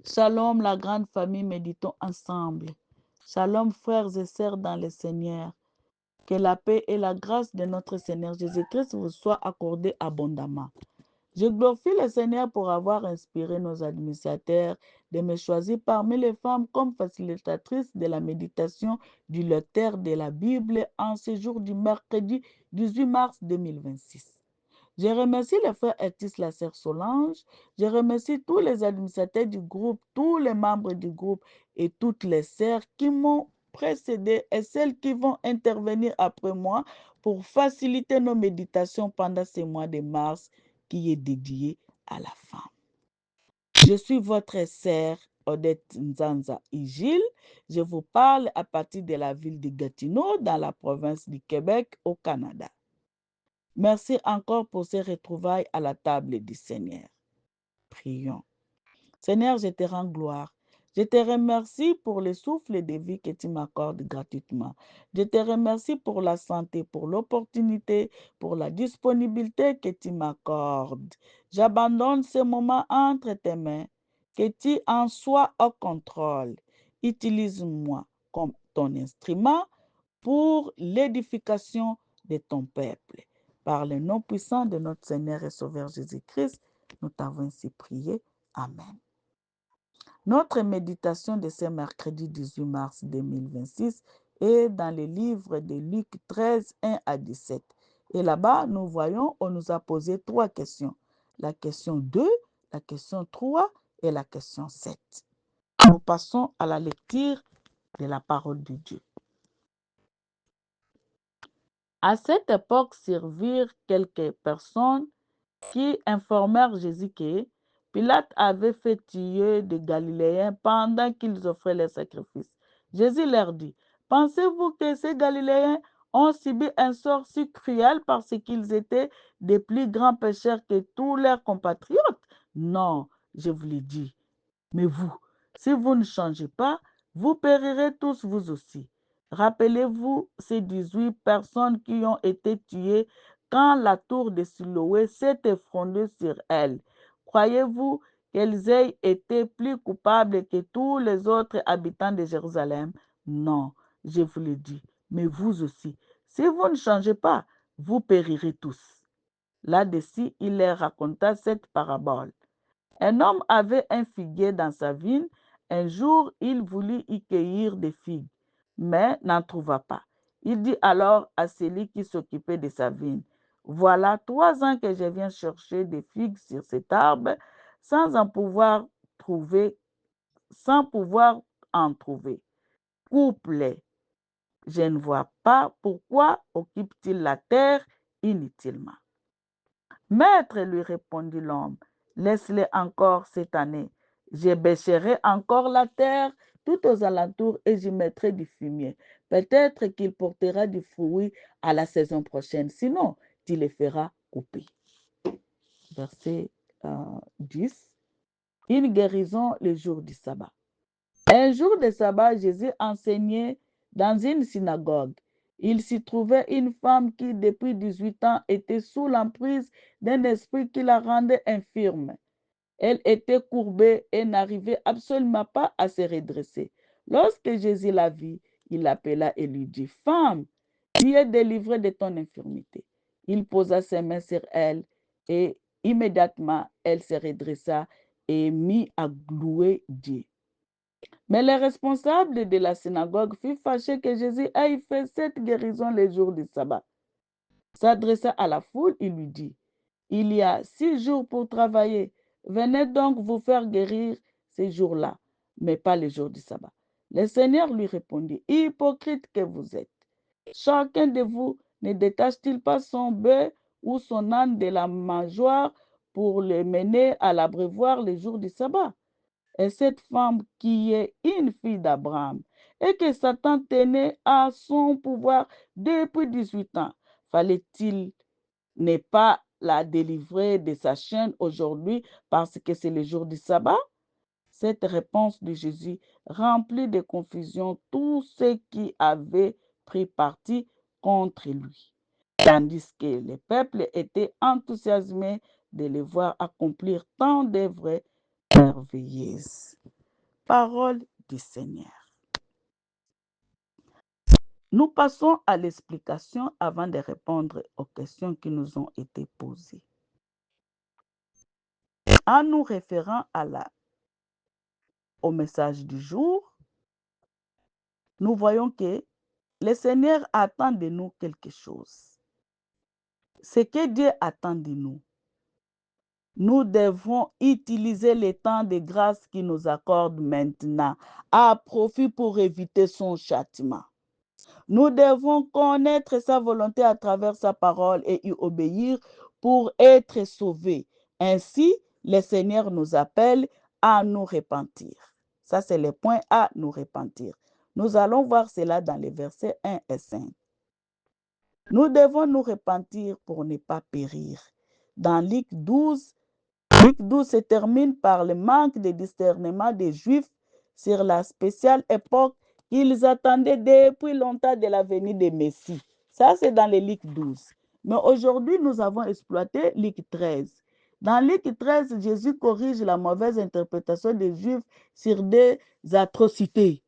Shalom, la grande famille, méditons ensemble. Shalom, frères et sœurs dans le Seigneur. Que la paix et la grâce de notre Seigneur Jésus-Christ vous soient accordées abondamment. Je glorifie le Seigneur pour avoir inspiré nos administrateurs de me choisir parmi les femmes comme facilitatrice de la méditation du lecteur de la Bible en ce jour du mercredi 18 mars 2026. Je remercie le frère Ertis, la sœur Solange. Je remercie tous les administrateurs du groupe, tous les membres du groupe et toutes les sœurs qui m'ont précédé et celles qui vont intervenir après moi pour faciliter nos méditations pendant ce mois de mars qui est dédié à la femme. Je suis votre sœur Odette Nzanza Igil. Je vous parle à partir de la ville de Gatineau, dans la province du Québec, au Canada. Merci encore pour ces retrouvailles à la table du Seigneur. Prions. Seigneur, je te rends gloire. Je te remercie pour le souffle de vie que tu m'accordes gratuitement. Je te remercie pour la santé, pour l'opportunité, pour la disponibilité que tu m'accordes. J'abandonne ce moment entre tes mains. Que tu en sois au contrôle. Utilise-moi comme ton instrument pour l'édification de ton peuple. Par le nom puissant de notre Seigneur et Sauveur Jésus-Christ, nous t'avons ainsi prié. Amen. Notre méditation de ce mercredi 18 mars 2026 est dans le livre de Luc 13, 1 à 17. Et là-bas, nous voyons, on nous a posé 3 questions. La question 2, la question 3 et la question 7. Nous passons à la lecture de la parole de Dieu. À cette époque servirent quelques personnes qui informèrent Jésus que Pilate avait fait tuer des Galiléens pendant qu'ils offraient les sacrifices. Jésus leur dit, pensez-vous que ces Galiléens ont subi un sort si cruel parce qu'ils étaient des plus grands pécheurs que tous leurs compatriotes? Non, je vous le dis. Mais vous, si vous ne changez pas, vous périrez tous vous aussi. Rappelez-vous ces 18 personnes qui ont été tuées quand la tour de Siloé s'est effondrée sur elles. Croyez-vous qu'elles aient été plus coupables que tous les autres habitants de Jérusalem? Non, je vous le dis, mais vous aussi. Si vous ne changez pas, vous périrez tous. Là-dessus, il leur raconta cette parabole. Un homme avait un figuier dans sa vigne. Un jour, il voulut y cueillir des figues, mais n'en trouva pas. Il dit alors à celui qui s'occupait de sa vigne, voilà 3 ans que je viens chercher des figues sur cet arbre sans en pouvoir trouver, sans pouvoir en trouver. Coupe-les. Je ne vois pas pourquoi occupe-t-il la terre inutilement. Maître, lui répondit l'homme, laisse-les encore cette année. Je bêcherai encore la terre tout aux alentours et j'y mettrai du fumier. Peut-être qu'il portera du fruit à la saison prochaine. Sinon, tu les feras couper. Verset 10. Une guérison le jour du sabbat. Un jour de sabbat, Jésus enseignait dans une synagogue. Il s'y trouvait une femme qui, depuis 18 ans, était sous l'emprise d'un esprit qui la rendait infirme. Elle était courbée et n'arrivait absolument pas à se redresser. Lorsque Jésus la vit, il l'appela et lui dit, femme, tu es délivrée de ton infirmité. Il posa ses mains sur elle et immédiatement elle se redressa et mit à louer Dieu. Mais les responsables de la synagogue furent fâchés que Jésus ait fait cette guérison le jour du sabbat. S'adressa à la foule, il lui dit, il y a 6 jours pour travailler. Venez donc vous faire guérir ces jours-là, mais pas le jour du sabbat. Le Seigneur lui répondit, hypocrite que vous êtes. Chacun de vous ne détache-t-il pas son bœuf ou son âne de la mangeoire pour le mener à l'abreuvoir le jour du sabbat? Et cette femme qui est une fille d'Abraham et que Satan tenait à son pouvoir depuis 18 ans, fallait-il ne pas la délivrer de sa chaîne aujourd'hui parce que c'est le jour du sabbat? Cette réponse de Jésus remplit de confusion tous ceux qui avaient pris parti contre lui, tandis que le peuple était enthousiasmé de le voir accomplir tant d'œuvres merveilleuses. Parole du Seigneur. Nous passons à l'explication avant de répondre aux questions qui nous ont été posées. En nous référant au message du jour, nous voyons que le Seigneur attend de nous quelque chose. Ce que Dieu attend de nous, nous devons utiliser le temps de grâce qu'il nous accorde maintenant à profit pour éviter son châtiment. Nous devons connaître sa volonté à travers sa parole et y obéir pour être sauvés. Ainsi, le Seigneur nous appelle à nous repentir. Ça, c'est le point à nous repentir. Nous allons voir cela dans les versets 1 et 5. Nous devons nous repentir pour ne pas périr. Dans Luc 12 se termine par le manque de discernement des Juifs sur la spéciale époque qu'ils attendaient depuis longtemps de la venue du Messie. Ça, c'est dans le Luc 12. Mais aujourd'hui, nous avons exploité Luc 13. Dans Luc 13, Jésus corrige la mauvaise interprétation des Juifs sur des atrocités.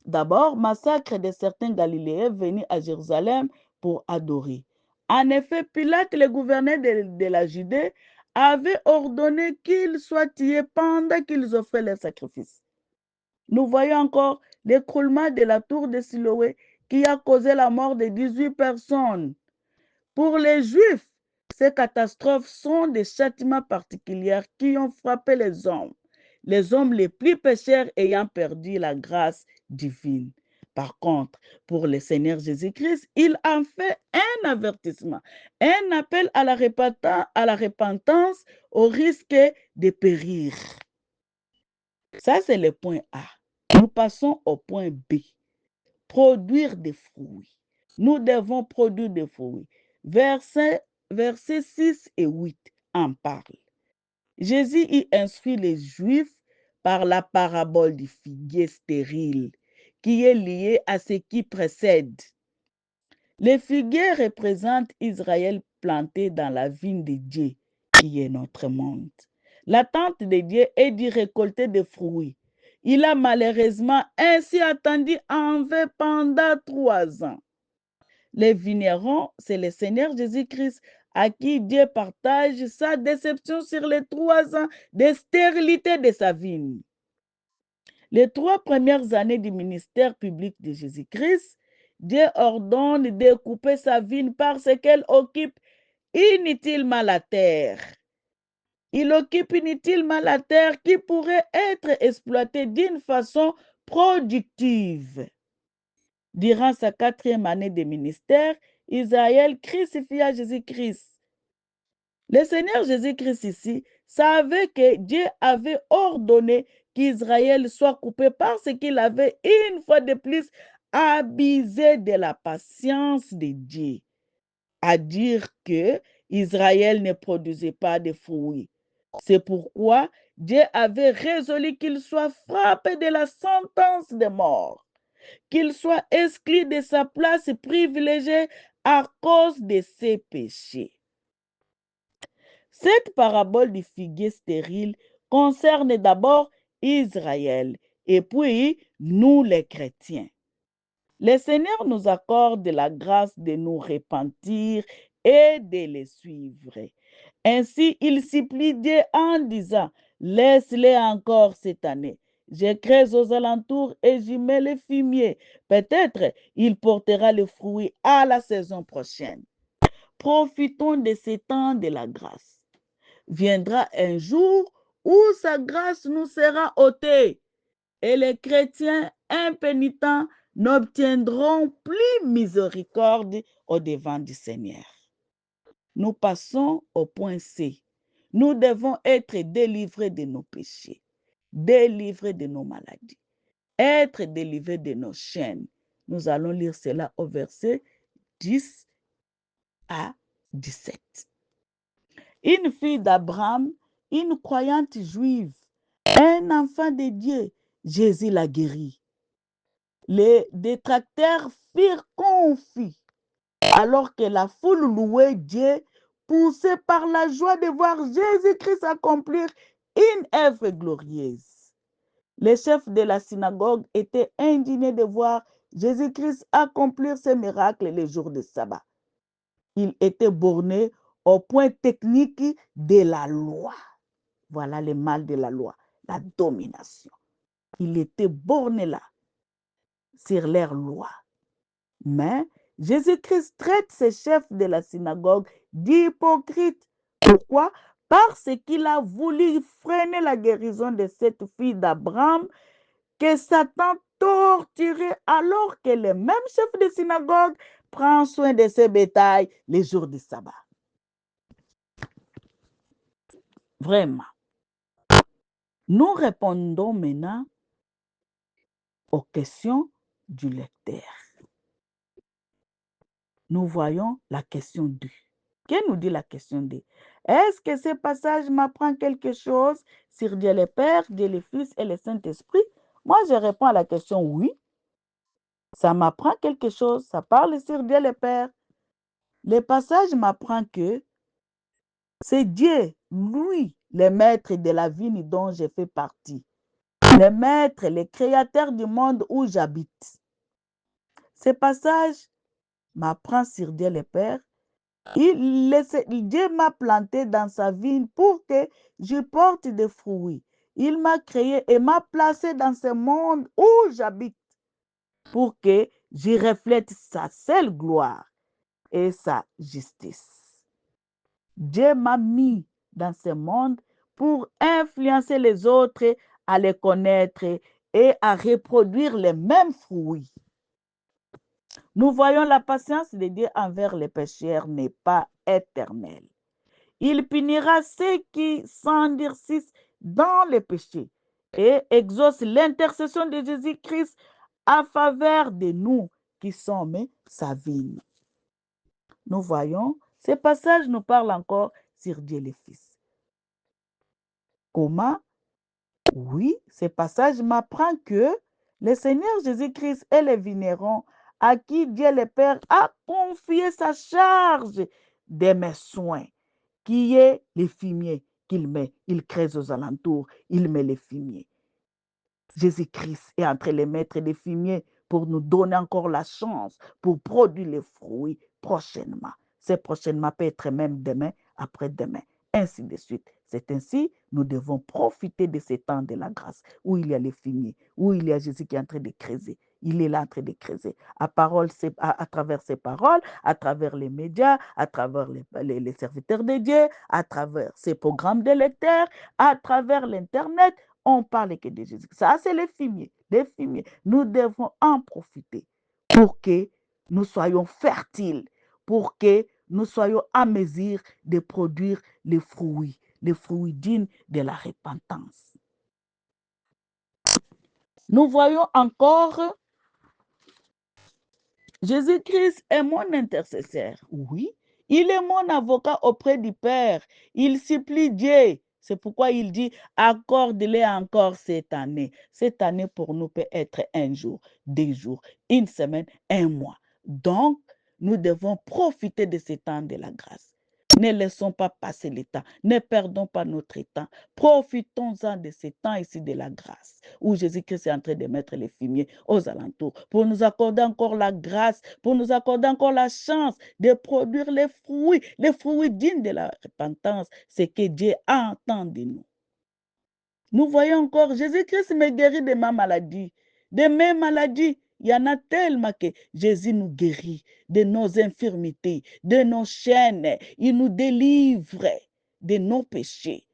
D'abord, massacre de certains Galiléens venus à Jérusalem pour adorer. En effet, Pilate, le gouverneur de la Judée, avait ordonné qu'ils soient tués pendant qu'ils offraient leurs sacrifices. Nous voyons encore l'écroulement de la tour de Siloé qui a causé la mort de 18 personnes. Pour les Juifs, ces catastrophes sont des châtiments particuliers qui ont frappé les hommes les plus pécheurs ayant perdu la grâce divine. Par contre, pour le Seigneur Jésus-Christ, il en fait un avertissement, un appel à la repentance au risque de périr. Ça, c'est le point A. Nous passons au point B. Produire des fruits. Nous devons produire des fruits. Versets 6 et 8 en parlent. Jésus y instruit les Juifs par la parabole du figuier stérile, qui est liée à ce qui précède. Le figuier représente Israël planté dans la vigne de Dieu, qui est notre monde. L'attente de Dieu est d'y récolter des fruits. Il a malheureusement ainsi attendu en vain pendant 3 ans. Les vignerons, c'est le Seigneur Jésus-Christ à qui Dieu partage sa déception sur les 3 ans de stérilité de sa vigne. Les 3 premières années du ministère public de Jésus-Christ, Dieu ordonne de couper sa vigne parce qu'elle occupe inutilement la terre. Il occupe inutilement la terre qui pourrait être exploitée d'une façon productive. Durant sa 4e année de ministère, Israël crucifia Jésus-Christ. Le Seigneur Jésus-Christ ici savait que Dieu avait ordonné qu'Israël soit coupé parce qu'il avait une fois de plus abusé de la patience de Dieu, à dire que Israël ne produisait pas de fruits. C'est pourquoi Dieu avait résolu qu'il soit frappé de la sentence de mort, qu'il soit exclu de sa place privilégiée à cause de ses péchés. Cette parabole du figuier stérile concerne d'abord Israël et puis nous les chrétiens. Le Seigneur nous accorde la grâce de nous repentir et de les suivre. Ainsi, il supplie Dieu en disant, laisse-les encore cette année. Je creuse aux alentours et j'y mets le fumier. Peut-être il portera le fruit à la saison prochaine. Profitons de ce temps de la grâce. Viendra un jour où sa grâce nous sera ôtée et les chrétiens impénitents n'obtiendront plus miséricorde au-devant du Seigneur. Nous passons au point C. Nous devons être délivrés de nos péchés, délivrés de nos maladies, être délivrés de nos chaînes. Nous allons lire cela au verset 10 à 17. Une fille d'Abraham, une croyante juive, un enfant de Dieu, Jésus l'a guéri. Les détracteurs firent confit alors que la foule louait Dieu, poussée par la joie de voir Jésus-Christ accomplir une œuvre glorieuse. Les chefs de la synagogue étaient indignés de voir Jésus-Christ accomplir ces miracles les jours de sabbat. Il était borné au point technique de la loi. Voilà le mal de la loi, la domination. Il était borné là, sur leur loi. Mais Jésus-Christ traite ces chefs de la synagogue d'hypocrites. Pourquoi? Parce qu'il a voulu freiner la guérison de cette fille d'Abraham que Satan torturait alors que le même chef de synagogue prend soin de ses bétails les jours du sabbat. Vraiment. Nous répondons maintenant aux questions du lecteur. Nous voyons la question 2. Que nous dit la question 2? Est-ce que ce passage m'apprend quelque chose sur Dieu le Père, Dieu le Fils et le Saint-Esprit? Moi, je réponds à la question oui. Ça m'apprend quelque chose. Ça parle sur Dieu le Père. Le passage m'apprend que c'est Dieu, lui, le maître de la vigne dont je fais partie. Le maître, le créateur du monde où j'habite. Ce passage m'apprend sur Dieu le Père. Dieu m'a planté dans sa vigne pour que je porte des fruits. Il m'a créé et m'a placé dans ce monde où j'habite pour que je reflète sa seule gloire et sa justice. Dieu m'a mis dans ce monde pour influencer les autres à les connaître et à reproduire les mêmes fruits. Nous voyons la patience de Dieu envers les pécheurs n'est pas éternelle. Il punira ceux qui s'endurcissent dans le péché et exauce l'intercession de Jésus-Christ en faveur de nous qui sommes sa vigne. Nous voyons, ce passage nous parle encore sur Dieu le Fils. Comment? Oui, ce passage m'apprend que le Seigneur Jésus-Christ est le vigneron à qui Dieu le Père a confié sa charge de mes soins, qui est les fumiers qu'il met. Il creuse aux alentours, il met les fumiers. Jésus-Christ est entre les maîtres des fumiers pour nous donner encore la chance pour produire les fruits prochainement. C'est prochainement peut être même demain, après-demain, ainsi de suite. C'est ainsi, nous devons profiter de ce temps de la grâce où il y a les fumiers, où il y a Jésus qui est en train de creuser. Il est là en train de creuser. À travers ses paroles, à travers les médias, à travers les serviteurs de Dieu, à travers ses programmes de lecteurs, à travers l'Internet, on parle que de Jésus. Ça, c'est les fumiers. Les fumiers. Nous devons en profiter pour que nous soyons fertiles, pour que nous soyons à mesure de produire les fruits dignes de la repentance. Nous voyons encore Jésus-Christ est mon intercesseur. Oui, il est mon avocat auprès du Père. Il supplie Dieu. C'est pourquoi il dit, accorde-les encore cette année. Cette année pour nous peut être un jour, 2 jours, une semaine, un mois. Donc, nous devons profiter de ce temps de la grâce. Ne laissons pas passer le temps. Ne perdons pas notre temps. Profitons-en de ce temps ici de la grâce, où Jésus-Christ est en train de mettre les fumiers aux alentours, pour nous accorder encore la grâce, pour nous accorder encore la chance de produire les fruits dignes de la repentance, ce que Dieu entend de nous. Nous voyons encore, Jésus-Christ me guérit de ma maladie, de mes maladies. Il y en a tellement que Jésus nous guérit de nos infirmités, de nos chaînes. Il nous délivre de nos péchés.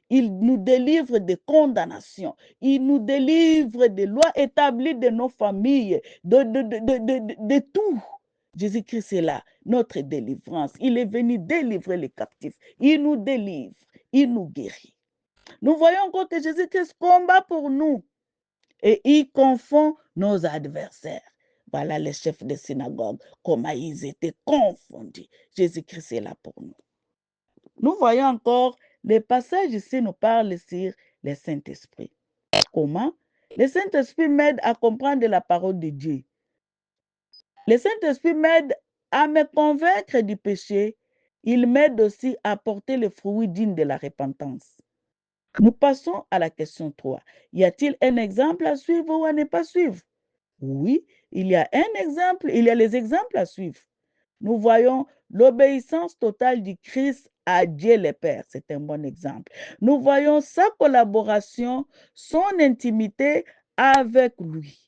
Il nous délivre de condamnation. Il nous délivre des lois établies de nos familles, de tout. Jésus-Christ est là, notre délivrance. Il est venu délivrer les captifs. Il nous délivre, il nous guérit. Nous voyons encore que Jésus-Christ combat pour nous et il confond nos adversaires. Voilà les chefs de synagogue, comment ils étaient confondus. Jésus-Christ est là pour nous. Nous voyons encore, les passages ici nous parlent sur le Saint-Esprit. Comment? Le Saint-Esprit m'aide à comprendre la parole de Dieu. Le Saint-Esprit m'aide à me convaincre du péché. Il m'aide aussi à porter le fruit digne de la repentance. Nous passons à la question 3. Y a-t-il un exemple à suivre ou à ne pas suivre? Oui, il y a un exemple, il y a les exemples à suivre. Nous voyons l'obéissance totale du Christ à Dieu le Père. C'est un bon exemple. Nous voyons sa collaboration, son intimité avec lui.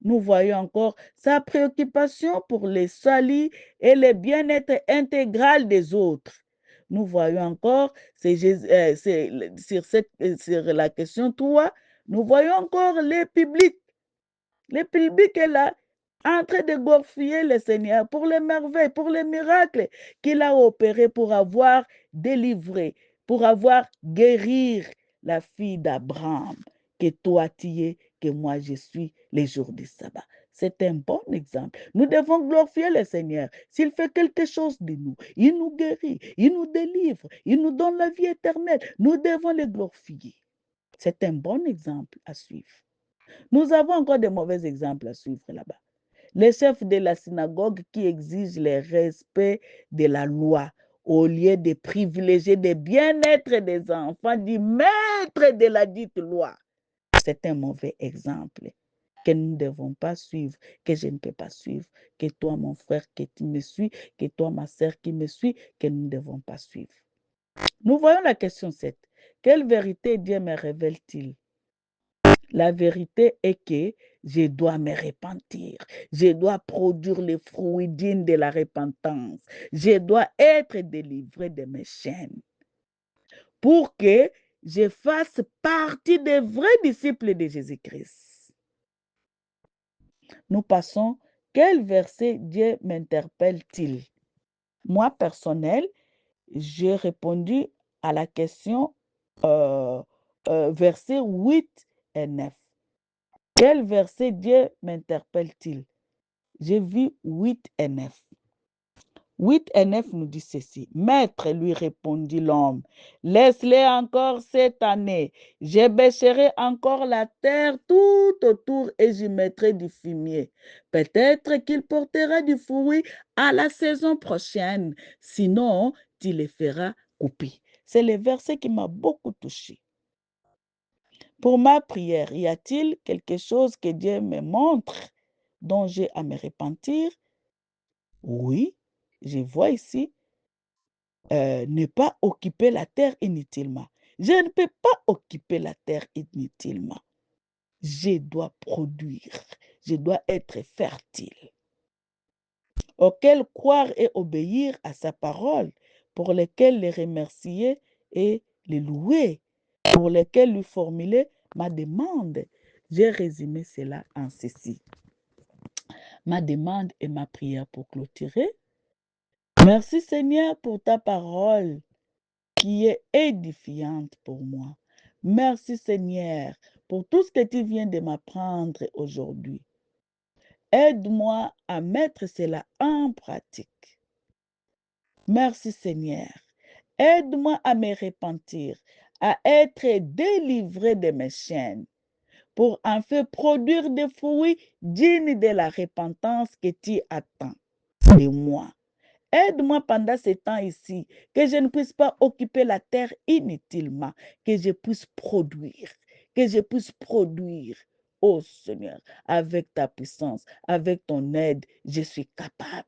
Nous voyons encore sa préoccupation pour les salut et le bien-être intégral des autres. Nous voyons encore, sur la question 3, nous voyons encore les publics. Le public est là, en train de glorifier le Seigneur pour les merveilles, pour les miracles qu'il a opérés pour avoir délivré, pour avoir guéri la fille d'Abraham, que toi tu es, que moi je suis les jours du sabbat. C'est un bon exemple. Nous devons glorifier le Seigneur. S'il fait quelque chose de nous, il nous guérit, il nous délivre, il nous donne la vie éternelle. Nous devons le glorifier. C'est un bon exemple à suivre. Nous avons encore de mauvais exemples à suivre là-bas. Les chefs de la synagogue qui exigent le respect de la loi au lieu de privilégier le bien-être des enfants du maître de la dite loi. C'est un mauvais exemple que nous ne devons pas suivre, que je ne peux pas suivre, que toi, mon frère, que tu me suis, que toi, ma sœur, qui me suis, que nous ne devons pas suivre. Nous voyons la question 7. Quelle vérité Dieu me révèle-t-il? La vérité est que je dois me repentir. Je dois produire les fruits dignes de la repentance. Je dois être délivré de mes chaînes pour que je fasse partie des vrais disciples de Jésus-Christ. Nous passons, quel verset Dieu m'interpelle-t-il? Moi, personnel, j'ai répondu à la question versets 8 et 9. Quel verset Dieu m'interpelle-t-il? J'ai vu 8 et 9. 8 et 9 nous dit ceci. Maître, lui répondit l'homme, laisse-les encore cette année. Je bêcherai encore la terre tout autour et j'y mettrai du fumier. Peut-être qu'il portera du fruit à la saison prochaine. Sinon, tu les feras couper. C'est le verset qui m'a beaucoup touché. Pour ma prière, y a-t-il quelque chose que Dieu me montre dont j'ai à me repentir? Oui, je vois ici, ne pas occuper la terre inutilement. Je ne peux pas occuper la terre inutilement. Je dois produire, je dois être fertile. Auquel croire et obéir à sa parole, pour lesquels les remercier et les louer, pour lesquels lui formuler ma demande. J'ai résumé cela en ceci. Ma demande et ma prière pour clôturer. Merci Seigneur pour ta parole qui est édifiante pour moi. Merci Seigneur pour tout ce que tu viens de m'apprendre aujourd'hui. Aide-moi à mettre cela en pratique. Merci Seigneur. Aide-moi à me repentir, à être délivré de mes chaînes, pour enfin produire des fruits dignes de la repentance que tu attends de moi. Aide-moi pendant ce temps ici, que je ne puisse pas occuper la terre inutilement, que je puisse produire, que je puisse produire. Oh Seigneur, avec ta puissance, avec ton aide, je suis capable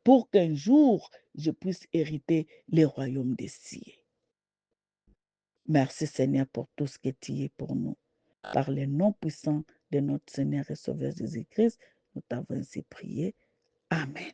pour qu'un jour je puisse hériter le royaume des cieux. Merci Seigneur pour tout ce que tu es pour nous. Par le nom puissant de notre Seigneur et Sauveur Jésus-Christ, nous t'avons ainsi prié. Amen.